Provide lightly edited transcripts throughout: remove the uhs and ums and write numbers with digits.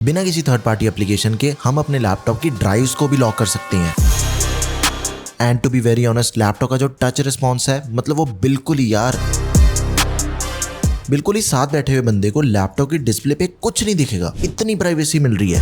बिना किसी third party application के हम अपने लैपटॉप की ड्राइव्स को भी लॉक कर सकते हैं। And to be very honest, laptop का जो टच रिस्पॉन्स है मतलब वो बिल्कुल ही साथ बैठे हुए बंदे को लैपटॉप की डिस्प्ले पे कुछ नहीं दिखेगा, इतनी प्राइवेसी मिल रही है।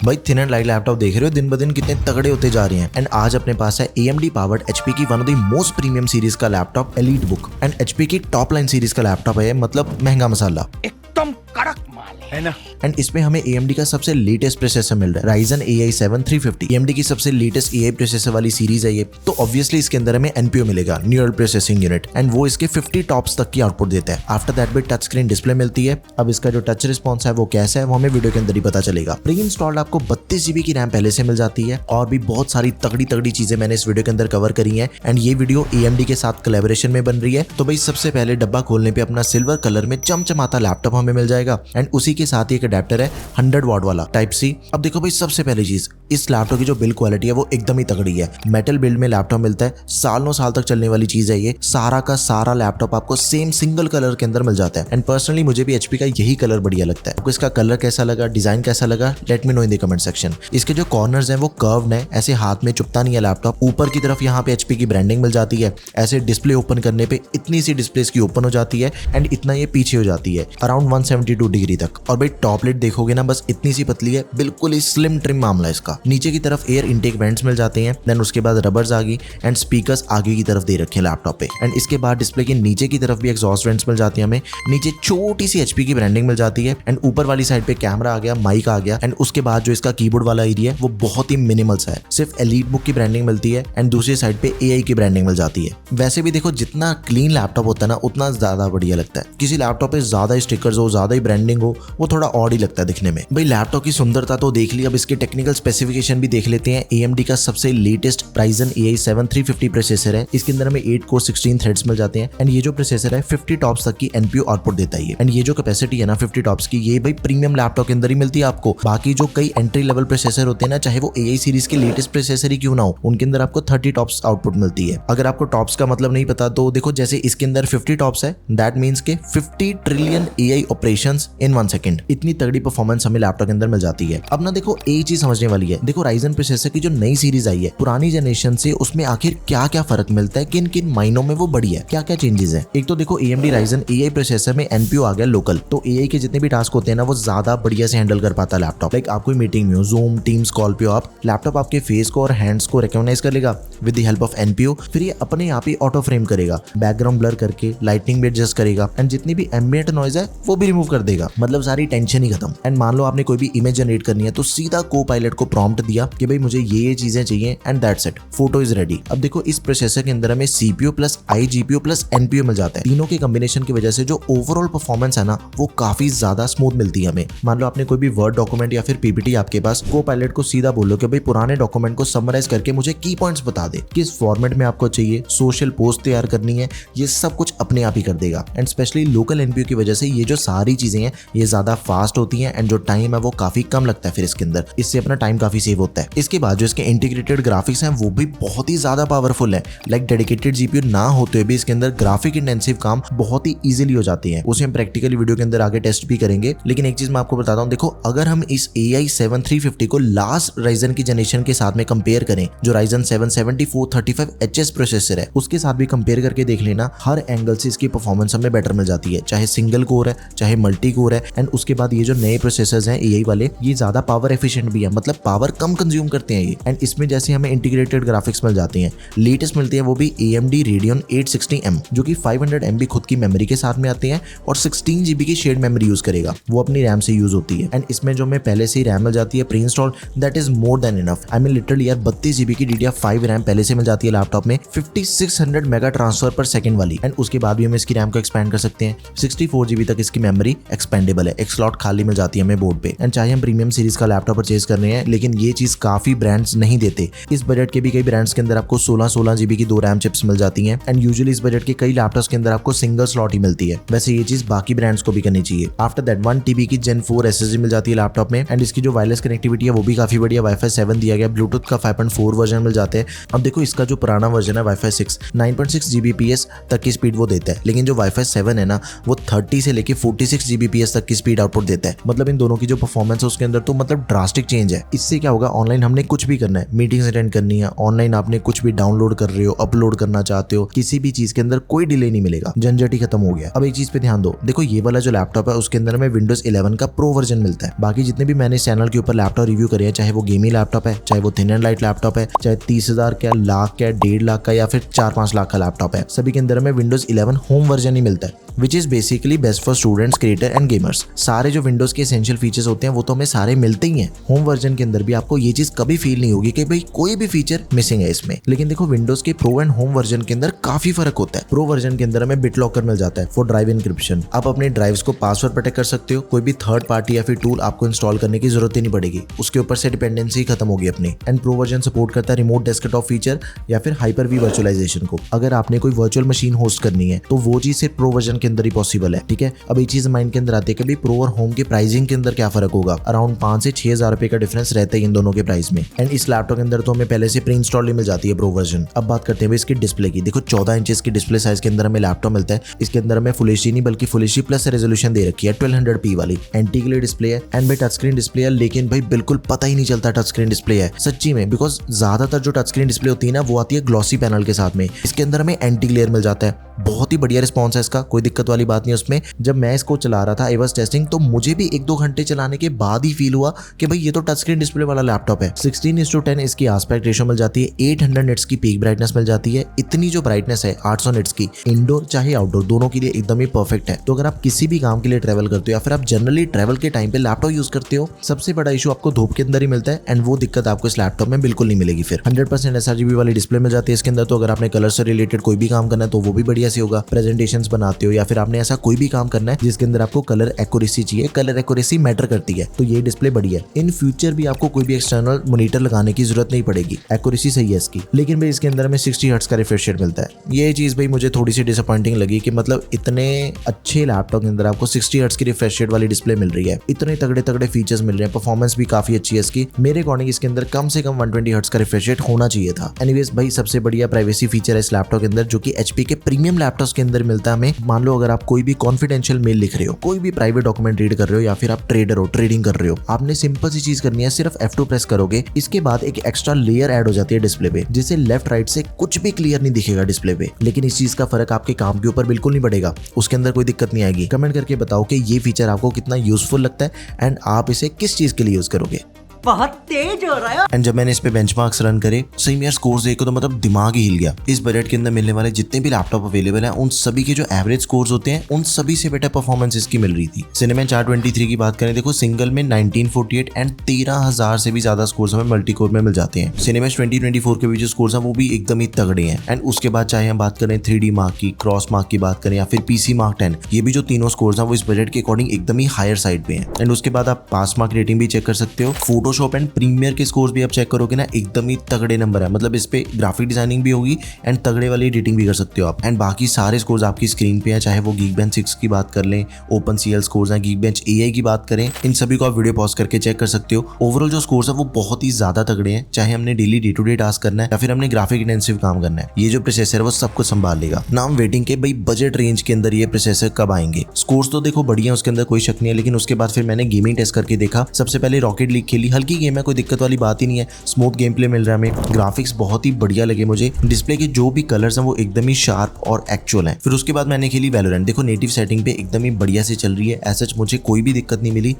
भाई थिन एंड लाइट लैपटॉप देख रहे हो दिन ब दिन कितने तगड़े होते जा रहे हैं। एंड आज अपने पास है AMD पावर्ड HP की one of the most premium series का laptop EliteBook. And HP की टॉप लाइन सीरीज का लैपटॉप है, मतलब महंगा मसाला, एकदम कड़क माल है ना। एंड इसमें हमें AMD का सबसे लेटेस्ट प्रोसेसर मिल रहा है, Ryzen AI 7 350। AMD की सबसे लेटेस्ट AI प्रोसेसर वाली सीरीज है ये, तो ऑब्वियसली इसके अंदर हमें NPU मिलेगा, न्यूरल प्रोसेसिंग यूनिट, एंड वो इसके 50 टॉप्स तक की आउटपुट देता है। आफ्टर दैट भी टच स्क्रीन डिस्प्ले मिलती है। अब इसका जो टच रिस्पॉन्स है वो कैसा है वो हमें वीडियो के अंदर ही पता चलेगा। प्री इंस्टॉल्ड आपको 32 GB की रैम पहले से मिल जाती है, और भी बहुत सारी तगड़ी चीजें मैंने इस वीडियो के अंदर कवर करी है। एंड ये वीडियो AMD के साथ कोलैबोरेशन में बन रही है। तो भाई सबसे पहले डब्बा खोलने पे अपना सिल्वर कलर में चमचमाता लैपटॉप हमें मिल जाएगा, एंड उसी के साथ ही एक अडेप्टर है 100 वाट वाला टाइप C। अब देखो भाई सबसे पहली चीज, इस लैपटॉप की जो बिल्ड क्वालिटी है वो एकदम ही तगड़ी है। मेटल बिल्ड में लैपटॉप मिलता है, सालों साल तक चलने वाली चीज है ये। सारा का सारा लैपटॉप आपको सेम सिंगल कलर के अंदर मिल जाता है। एंड पर्सनली मुझे भी HP का यही कलर बढ़िया लगता है। आपको इसका कलर कैसा लगा, डिजाइन कैसा लगा, let me know in the comment section. इसके जो कॉर्नर्स हैं वो कर्व्ड है, ऐसे हाथ में चुभता नहीं है लैपटॉप। ऊपर की तरफ यहाँ पे HP की ब्रांडिंग मिल जाती है। ऐसे डिस्प्ले ओपन करने पे इतनी सी डिस्प्ले की ओपन हो जाती है, एंड इतना ये पीछे हो जाती है अराउंड 172 डिग्री तक। और भाई टॉप लिड देखोगे ना, बस इतनी सी पतली है, बिल्कुल ही स्लिम ट्रिम मामला है इसका। नीचे की तरफ एयर इनटेक वेंट्स मिल जाते हैं, देन उसके बाद रबर्स आ गई, एंड स्पीकर्स आगे की तरफ दे रखे हैं लैपटॉप पे। एंड इसके बाद डिस्प्ले के नीचे की तरफ भी एग्जॉस्ट वेंट्स मिल जाती है हमें। नीचे छोटी सी HP की ब्रांडिंग मिल जाती है, एंड ऊपर वाली साइड पे कैमरा आ गया, माइक आ गया, एंड उसके बाद जो इसका कीबोर्ड वाला एरिया है वो बहुत ही मिनिमल सा है। सिर्फ एलीट बुक की ब्रांडिंग मिलती है, एंड दूसरी साइड पे AI की ब्रांडिंग मिल जाती है। वैसे भी देखो जितना क्लीन लैपटॉप होता है ना उतना ज्यादा बढ़िया लगता है। किसी लैपटॉप पे ज्यादा स्टिकर्स हो, ज्यादा ही ब्रांडिंग हो, वो थोड़ा ऑड ही लगता है दिखने में। भाई लैपटॉप की सुंदरता तो देख ली, अब इसके टेक्निकल स्पेसिफिकेशन भी देख लेते हैं। AMD का सबसे लेटेस्ट Ryzen AI 7 350 प्रोसेसर है। इसके अंदर हमें 8 कोर 16 थ्रेड्स मिल जाते हैं, एंड ये जो प्रोसेसर है 50 टॉप्स तक की NPU आउटपुट देता है। एंड ये जो कैपेसिटी है ना 50 टॉप्स की, ये भाई प्रीमियम लैपटॉप के अंदर ही मिलती है आपको। बाकी जो कई एंट्री लेवल प्रोसेसर होते हैं ना, चाहे वो AI सीरीज के लेटेस्ट प्रोसेसर ही क्यों ना हो, उनके अंदर आपको 30 टॉप्स आउटपुट मिलती है। अगर आपको टॉप्स का मतलब नहीं पता तो देखो, जैसे इसके अंदर 50 टॉप्स है, दैट मींस के 50 trillion AI operations in 1 second. इतनी तगड़ी परफॉर्मेंस हमें लैपटॉप के अंदर मिल जाती है। अब ना देखो एक चीज समझने वाली है, देखो Ryzen प्रोसेसर की जो नई सीरीज आई है पुरानी जनरेशन से, उसमें आखिर क्या क्या फर्क मिलता है, किन किन मायनों में वो बड़ी है, क्या क्या चेंजेस है। एक तो देखो AMD Ryzen AI प्रोसेसर में NPU आ गया लोकल, तो AI के जितने भी टास्क होते हैं ना वो ज्यादा बढ़िया से हैंडल कर पाता है लैपटॉप। लाइक आप कोई मीटिंग में हो, Zoom Teams कॉल पे हो आप, लैपटॉप आपके फेस को और हैंड्स को रिकॉग्नाइज कर लेगा with the help of NPU। फिर ये अपने आप ही ऑटो फ्रेम करेगा, बैकग्राउंड ब्लर करके लाइटनिंग भी एडजस्ट करेगा, एंड जितनी भी एम्बिएंट नॉइज है वो भी रिमूव कर देगा। मतलब सारी टेंशन ही खत्म। एंड मान लो आपने कोई भी इमेज जनरेट करनी है तो सीधा को-पायलट को प्रॉम्प्ट दिया कि भाई मुझे ये चीजें चाहिए, and that's it, photo is ready. अब देखो इस प्रोसेसर के अंदर हमें CPU plus iGPU plus NPU मिल जाता है। तीनों के कॉम्बिनेशन की वजह से जो ओवरऑल परफॉर्मेंस है ना वो काफी ज्यादा स्मूथ मिलती है हमें। मान लो आपने कोई भी वर्ड डॉक्यूमेंट या फिर PPT आपके पास, को-पायलट को सीधा बोलो कि भाई पुराने डॉक्यूमेंट को समराइज करके मुझे की पॉइंट्स बता दे, किस फॉर्मेट में आपको चाहिए, सोशल पोस्ट तैयार करनी है, ये सब कुछ अपने आप ही कर देगा। एंड स्पेशली लोकल NPU की वजह से ये जो सारी चीजें हैं ये ज्यादा फास्ट होती हैं, एंड जो टाइम है वो काफी कम लगता है फिर इसके अंदर, इससे अपना टाइम काफी सेव होता है। इसके बाद जो इसके इंटीग्रेटेड ग्राफिक्स हैं वो भी बहुत ही ज्यादा पावरफुल है। लाइक डेडिकेटेड GPU ना होते हुए भी इसके अंदर ग्राफिक इंटेंसिव काम बहुत ही इजीली हो जाते हैं। उसे हम प्रैक्टिकली वीडियो के अंदर आगे टेस्ट भी करेंगे। लेकिन एक चीज मैं आपको बताता हूँ, देखो अगर हम इस AI 7 350 को लास्ट Ryzen की जनरेशन के साथ में कंपेयर करें, जो Ryzen 7 7435HS प्रोसेसर है उसके साथ भी कंपेयर करके देख लेना, हर एंगल से इसकी परफॉर्मेंस हमें बेटर मिल जाती है। चाहे सिंगल कोर है, चाहे मल्टी कोर है, एंड उसके बाद ये जो नए प्रोसेसर्स हैं AI वाले, ये ज्यादा पावर एफिशिएंट भी है, मतलब पावर कम कंज्यूम करते हैं ये। एंड इसमें जैसे हमें इंटीग्रेटेड ग्राफिक्स मिल जाती हैं, लेटेस्ट मिलती है वो भी AMD Radeon 860M, जो कि 500 MB खुद की मेमोरी के साथ में आते हैं, और 16 GB की शेयर्ड मेमोरी यूज करेगा, वो अपनी रैम से यूज होती है। एंड इसमें जो हमें पहले से ही रैम मिल जाती है pre install, that is more than enough. I mean literally यार 32 GB की DDR5 रैम पहले से मिल जाती है लैपटॉप में, 5600 मेगा ट्रांसफर पर सेकंड वाली। एंड उसके बाद भी हम इसकी रैम को एक्सपेंड कर सकते हैं, 64 GB तक इसकी मेमोरी एक्सपेंडेबल है, एक स्लॉट खाली मिल जाती है हमें बोर्ड पे। एंड चाहे हम प्रीमियम सीरीज का लैपटॉप परचेज कर रहे हैं, लेकिन लेकिन ये चीज काफी ब्रांड्स नहीं देते। इस बजट के भी कई ब्रांड्स के अंदर आपको 16 GB की 2 रैम चिप्स मिल जाती हैं एंड यूजुअली इस बजट के कई लैपटॉप्स के अंदर आपको सिंगल स्लॉट ही मिलती है। वैसे ये चीज बाकी ब्रांड्स को भी करनी चाहिए। आफ्टर दैट 1 TB की Gen 4 SSD मिल जाती है लैपटॉप में एंड इसकी जो वायरलेस कनेक्टिविटी है वो भी काफी बढ़िया, Wi-Fi 7 दिया गया, ब्लूटूथ का 5.4 वर्जन मिल जाते हैं। अब देखो इसका जो पुराना वर्जन है Wi-Fi 6 9.6 Gbps तक की स्पीड वो देता है, लेकिन जो Wi-Fi 7 है ना वो 30 से लेके 46 Gbps तक की स्पीड आउटपुट देता है। मतलब इन दोनों की जो परफॉर्मेंस है उसके अंदर तो मतलब ड्रास्टिक चेंज है। इससे क्या होगा, ऑनलाइन हमने कुछ भी करना है, मीटिंग्स अटेंड करनी है, ऑनलाइन आपने कुछ भी डाउनलोड कर रहे हो, अपलोड करना चाहते हो, किसी भी चीज के अंदर कोई डिले नहीं मिलेगा, झंझट ही खत्म हो गया। अब एक चीज पे ध्यान दो, देखो ये वाला जो लैपटॉप है उसके अंदर में Windows 11 का प्रो वर्जन मिलता है। बाकी जितने भी मैंने इस चैनल के ऊपर लैपटॉप रिव्यू करे हैं, चाहे वो गेमिंग लैपटॉप है, चाहे वो थिन एंड लाइट लैपटॉप है, चाहे 30,000 का, लाख का, 1.5 लाख का या फिर 4-5 लाख का लैपटॉप है, सभी के अंदर में Windows 11 होम वर्जन ही मिलता है, which is basically best for students, creator and gamers. सारे जो विंडोज के एसेंशियल फीचर्स होते हैं वो तो हमें सारे मिलते ही हैं। होम वर्जन के अंदर भी आपको ये चीज कभी फील नहीं होगी कि भाई कोई भी फीचर मिसिंग है इसमें। लेकिन देखो विंडोज के प्रो एंड होम वर्जन के अंदर काफी फर्क होता है। प्रो वर्जन के अंदर हमें BitLocker मिल जाता है फॉर ड्राइव इंक्रिप्शन। आप अपने ड्राइव्स को पासवर्ड प्रोटेक्ट कर सकते हो, कोई भी थर्ड पार्टी या फिर टूल आपको इंस्टॉल करने की जरूरत ही नहीं पड़ेगी, उसके ऊपर से डिपेंडेंसी खत्म होगी अपनी। एंड प्रो वर्जन सपोर्ट करता है रिमोट डेस्कटॉप फीचर या फिर Hyper-V वर्चुअलाइजेशन को। अगर आपने कोई वर्चुअल मशीन होस्ट करनी है तो वो चीज सिर्फ प्रो वर्जन के अंदर ही पॉसिबल है, ठीक है। अब एक चीज माइंड के अंदर आती है कि भाई प्रो और होम के प्राइसिंग के अंदर क्या फर्क होगा। अराउंड 5 से 6,000 रुपए का डिफरेंस रहता है इन दोनों के प्राइस में। एंड इस लैपटॉप के अंदर तो हमें पहले से प्री इंस्टॉल मिल जाती है प्रो वर्जन। अब बात करते हैं इसकी डिस्प्ले की। देखो 14 इंचेस की डिस्प्ले साइज के अंदर हमें लैपटॉप मिलता है। इसके अंदर हमें फुल एचडी नहीं बल्कि फुल एचडी प्लस रेजोल्यूशन दे रखी है 1200p वाली। एंटी ग्लेयर डिस्प्ले है एंड भाई टच स्क्रीन डिस्प्ले है, लेकिन भाई बिल्कुल पता ही नहीं चलता टच स्क्रीन डिस्प्ले है सच्ची में, बिकॉज ज्यादातर जो टच स्क्रीन डिस्प्ले होती है ना वो आती है ग्लॉसी पैनल के साथ में। इसके अंदर हमें एंटी ग्लेयर मिल जाता है, बहुत ही बढ़िया रिस्पॉन्स है इसका, कोई दिक्कत वाली बात नहीं है उसमें। जब मैं इसको चला रहा था आई वाज टेस्टिंग तो मुझे भी 1-2 घंटे चलाने के बाद ही फील हुआ कि भाई ये तो टच स्क्रीन डिस्प्ले वाला लैपटॉप है। 16:10 इसकी आस्पेक्ट रेशियो मिल जाती है, 800 निट्स की पीक ब्राइटनेस मिल जाती है। इतनी जो ब्राइटनेस है 800 निट्स की, इंडोर चाहे आउटडोर दोनों के लिए एकदम ही परफेक्ट है। तो अगर आप किसी भी काम के लिए ट्रैवल करते हो या फिर आप जनरली ट्रैवल के टाइम पे लैपटॉप यूज करते हो, सबसे बड़ा इशू आपको धूप के अंदर ही मिलता है एंड वो दिक्कत आपको इस लैपटॉप में बिल्कुल नहीं मिलेगी। फिर 100% sRGB वाली डिस्प्ले मिल जाती है इसके अंदर। तो अगर आपने कलर से रिलेटेड कोई भी काम करना है तो वो भी बढ़िया से होगा। प्रेजेंटेशंस बनाते हो या फिर आपने ऐसा कोई भी काम करना है जिसके अंदर आपको कलर एक्यूरेसी चाहिए, कलर एक्यूरेसी मैटर करती है, तो ये डिस्प्ले बढ़िया है। इन फ्यूचर भी आपको कोई भी एक्सटर्नल मॉनिटर लगाने की जरूरत नहीं पड़ेगी, एक्यूरेसी सही है इसकी। लेकिन भाई इसके अंदर हमें 60 हर्ट्ज का रिफ्रेश रेट मिलता है। ये चीज भाई मुझे थोड़ी सी डिसअपॉइंटिंग लगी कि मतलब इतने अच्छे लैपटॉप के अंदर आपको 60 हर्ट्ज की रिफ्रेश रेट वाली डिस्प्ले मिल रही है, इतने तगड़े तगड़े फीचर्स मिल रहे हैं, परफॉर्मेंस भी काफी अच्छी है इसकी। मेरे अकॉर्डिंग इसके अंदर कम से कम 120 हर्ट्ज का रिफ्रेश रेट होना चाहिए था। एनीवेज भाई सबसे बढ़िया प्राइवेसी फीचर है इस लैपटॉप के अंदर जो कि HP के प्रीमियम लैपटॉप्स के अंदर मिलता है हमें। मान लो अगर आप कोई भी कॉन्फिडेंशियल मेल लिख रहे हो, कोई भी प्राइवेट डॉक्यूमेंट रीड कर रहे हो या फिर आप ट्रेडर हो, ट्रेडिंग कर रहे हो, आपने सिंपल सी चीज करनी है, सिर्फ F2 प्रेस करोगे, इसके बाद एक एक्स्ट्रा लेयर ऐड हो जाती है डिस्प्ले पे, जिससे लेफ्ट राइट से कुछ भी क्लियर नहीं दिखेगा डिस्प्ले पे। लेकिन इस चीज का फर्क आपके काम के ऊपर बिल्कुल नहीं पड़ेगा, उसके अंदर कोई दिक्कत नहीं आएगी। कमेंट करके बताओ कि ये फीचर आपको कितना यूजफुल लगता है एंड आप इसे किस चीज के लिए यूज करोगे। बहुत तेज हो रहा है। एंड जब मैंने इस पे बेंचमार्क्स रन करे, सही में यार स्कोर्स देखो तो मतलब दिमाग ही हिल गया। इस बजट के अंदर मिलने वाले जितने भी लैपटॉप अवेलेबल हैं उन सभी के जो एवरेज स्कोर्स होते हैं उन सभी से बेटर परफॉर्मेंस इसकी मिल रही थी। सिनेमैन 423 की बात करें, देखो सिंगल में 1948 एंड 13,000 से भी ज्यादा स्कोर्स हमें मल्टी कोर में मिल जाते हैं। सिनेमैन 2024 के भी जो स्कोर्स हैं वो भी एकदम ही तगड़े हैं। एंड उसके बाद चाहे हम बात करें 3D मार्क की, क्रॉस मार्क की बात करें या फिर PC मार्क 10, ये भी जो तीनों स्कोर्स हैं वो इस बजट के अकॉर्डिंग एकदम ही हायर साइड पे हैं। एंड उसके बाद आप पास मार्क रेटिंग भी चेक कर सकते हो। फोटोशॉप एंड प्रीमियर के स्कोर्स भी आप चेक करोगे ना, एकदम ही तगड़े नंबर है। मतलब इस पे ग्राफिक डिजाइनिंग भी होगी एंड तगड़े वाली एडिटिंग भी कर सकते हो आप। एंड बाकी सारे स्कोर्स आपकी स्क्रीन पे है, चाहे वो Geekbench 6 की बात कर लें, OpenCL स्कोर्स हैं, Geekbench AI की बात करें, इन सभी को आप वीडियो पॉज करके चेक कर सकते हो। ओवरऑल जो स्कोर्स है वो बहुत ही ज्यादा तगड़े हैं, चाहे हमने daily day to day task करना है या फिर हमने ग्राफिक इंटेंसिव काम करना है, ये जो प्रोसेसर है वो सब कुछ संभाल लेगा। नाउ हम वेटिंग के भाई बजट रेंज के अंदर ये प्रोसेसर कब आएंगे। स्कोर्स तो देखो बढ़िया, उसके अंदर कोई शक नहीं है, लेकिन उसके बाद फिर मैंने गेमिंग टेस्ट करके देखा। सबसे पहले रॉकेट लीग खेली, हल्की गेम है, कोई दिक्कत वाली बात ही नहीं है, स्मूथ गेम प्ले मिल रहा है हमें, ग्राफिक्स बहुत ही बढ़िया लगे मुझे, डिस्प्ले के जो भी कलर्स हैं वो एकदम ही शार्प और एक्चुअल हैं। फिर उसके बाद मैंने खेली वैलोरेंट, देखो नेटिव सेटिंग पे एकदम ही बढ़िया से चल रही है, ऐसा मुझे कोई भी दिक्कत नहीं मिली।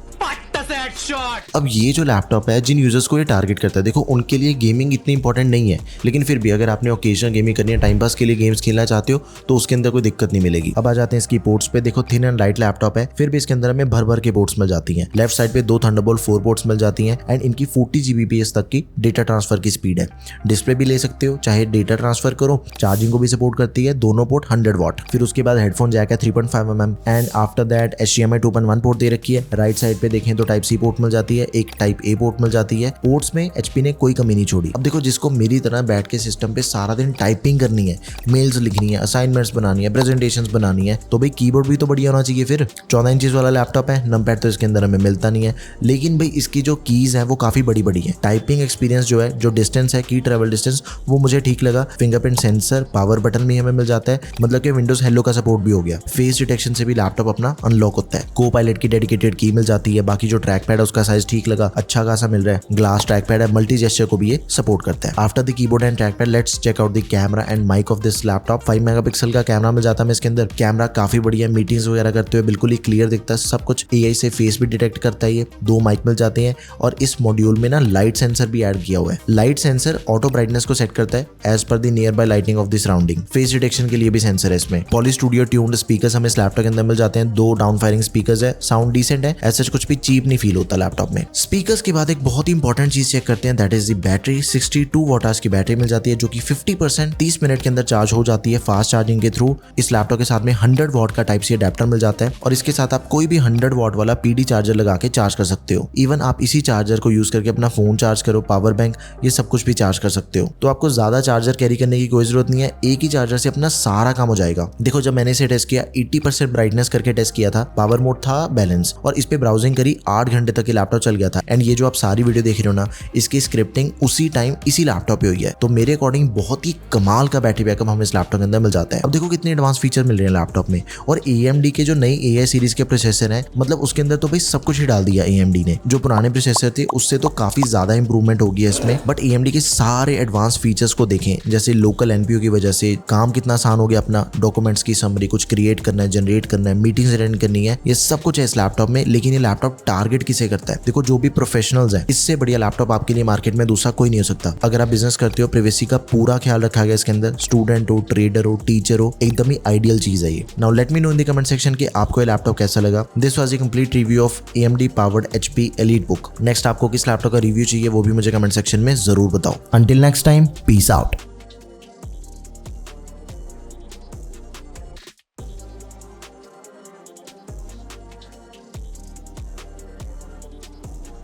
अब ये जो लैपटॉप है जिन यूजर्स को ये टारगेट करता है, देखो उनके लिए गेमिंग इतनी इंपॉर्टेंट नहीं है, लेकिन फिर भी अगर आपने ओकेजनल गेमिंग करनी है, टाइम पास के लिए गेम्स खेलना चाहते हो तो उसके अंदर कोई दिक्कत नहीं मिलेगी। अब आ जाते हैं इसकी पोर्ट्स पे, देखो थिन एंड लाइट लैपटॉप है, फिर भी इसके अंदर हमें भर भर के पोर्ट्स मिल जाती हैं। लेफ्ट साइड पे 2 थंडरबोल्ट 4 पोर्ट्स मिल जाती हैं एंड इनकी 40 Gbps तक की डेटा ट्रांसफर की स्पीड है। डिस्प्ले भी ले सकते हो, चाहे डेटा ट्रांसफर करो, चार्जिंग को भी सपोर्ट करती है, दोनों पोर्ट 100 वाट। फिर उसके बाद हेडफोन जैक है 3.5 mm and after that HDMI 2.1 port दे रखी है। राइट साइड पे देखें तो टाइप C पोर्ट मिल जाती है, एक टाइप ए पोर्ट मिल जाती है। पोर्ट्स में HP ने कोई कमी नहीं छोड़ी। अब देखो जिसको मेरी तरह बैठ के सिस्टम पे सारा दिन टाइपिंग करनी है, मेल्स लिखनी है, असाइनमेंट्स बनानी है, प्रेजेंटेशंस बनानी है, तो भाई कीबोर्ड भी तो बढ़िया होना चाहिए। फिर 14 इंचेस वाला लैपटॉप है, नंपैड तो इसके अंदर हमें मिलता नहीं है, लेकिन भाई इसकी जो कीज है वो काफी बड़ी बड़ी है। टाइपिंग एक्सपीरियंस जो है, जो डिस्टेंस है, की ट्रेवल डिस्टेंस, वो मुझे ठीक लगा। फिंगरप्रिंट सेंसर, पावर बटन भी हमें मिल जाता है, मतलब कि विंडोज हेलो का सपोर्ट भी हो गया। फेस डिटेक्शन से भी लैपटॉप अपना अनलॉक होता है। को पायलट की डेडिकेटेड की मिल जाती है। बाकी जो ट्रैक पैड है उसका साइज ठीक लगा, अच्छा खासा मिल रहा है। ग्लास ट्रैक पैड है, मल्टी जेस्चर को भी ये सपोर्ट करता है। After the keyboard and track pad, let's check out the camera and mic of this laptop. 5 megapixel का कैमरा मिल जाता है इसके अंदर। कैमरा काफी बढ़िया है, मीटिंग्स वगैरह करते हुए बिल्कुल ही क्लियर दिखता है सब कुछ। AI से फेस भी डिटेक्ट करता है ये। 2 माइक मिल जाते हैं और इस मॉड्यूल में ना लाइट सेंसर भी ऐड किया हुआ है। लाइट सेंसर ऑटो ब्राइटनेस को सेट करता है as per the near by lighting of the surrounding. Face detection के लिए भी सेंसर है इसमें। पॉली स्टूडियो ट्यून्ड स्पीकर्स हमें इस लैपटॉप के अंदर मिल जाते हैं। 2 डाउन फायरिंग स्पीकर्स है, साउंड डिसेंट है, ऐसा कुछ भी चीप नहीं फील होता लैपटॉप में। स्पीकर्स के बाद एक बहुत ही इंपॉर्टेंट चीज चेक करते हैं, that is the battery. 62 what hours की बैटरी मिल जाती है जो कि 50% 30 मिनट के अंदर चार्ज हो जाती है फास्ट चार्जिंग के थ्रू। इस लैपटॉप के साथ में 100 वॉट का टाइप सी अडेप्टर मिल जाता है और इसके साथ आप कोई भी 100 वॉट वाला PD चार्जर लगा के चार्ज कर सकते हो। इवन आप इसी चार्जर को यूज करके अपना फोन चार्ज करो, पावर बैंक, ये सब कुछ भी चार्ज कर सकते हो। तो आपको ज्यादा चार्जर कैरी करने की कोई जरूरत नहीं है, एक ही चार्जर से अपना सारा काम हो जाएगा। देखो जब मैंने इसे टेस्ट किया, 80% ब्राइटनेस करके टेस्ट किया था, पावर मोड था बैलेंस, और इस पे ब्राउजिंग करी, 8 घंटे तक ये लैपटॉप चल गया था। एंड ये जो आप सारी वीडियो देख रहे हो ना, इसकी स्क्रिप्टिंग उसी टाइम इसी लैपटॉप पे हुई है। तो मेरे अकॉर्डिंग बहुत ही कमाल का बैटरी बैकअप हमें इस लैपटॉप के अंदर मिल जाता है। अब देखो कितने एडवांस फीचर मिल रहे हैं लैपटॉप में। और AMD के जो नई AI सीरीज के प्रोसेसर हैं, मतलब उसके अंदर तो भाई सब कुछ ही डाल दिया AMD ने। जो पुराने प्रोसेसर थे उससे तो काफी ज्यादा इंप्रूवमेंट होगी इसमें। बट AMD के सारे एडवांस फीचर्स को देखें, जैसे लोकल NPU की वजह से काम कितना आसान हो गया अपना। डॉक्यूमेंट्स की समरी कुछ क्रिएट करना है, जनरेट करना है, मीटिंग्स अटेंड करनी है, ये सब कुछ है इस लैपटॉप में। लेकिन ये लैपटॉप टारगेट किसे करता है? देखो जो भी प्रोफेशनल्स हैं, इससे बढ़िया लैपटॉप आपके लिए मार्केट में दूसरा कोई नहीं हो सकता। अगर आप बिजनेस करते हो, प्राइवेसी का पूरा ख्याल रखा गया इसके अंदर। स्टूडेंट हो, ट्रेडर हो, टीचर हो, एकदम ही आइडियल चीज है ये। Now let me know in the comment section कि आपको ये लैपटॉप कैसा लगा। This was the complete review of AMD powered HP EliteBook। Next आपको किस लैपटॉप का रिव्यू चाहिए वो भी मुझे कमेंट सेक्शन में जरूर बताओ। Until next time, peace out.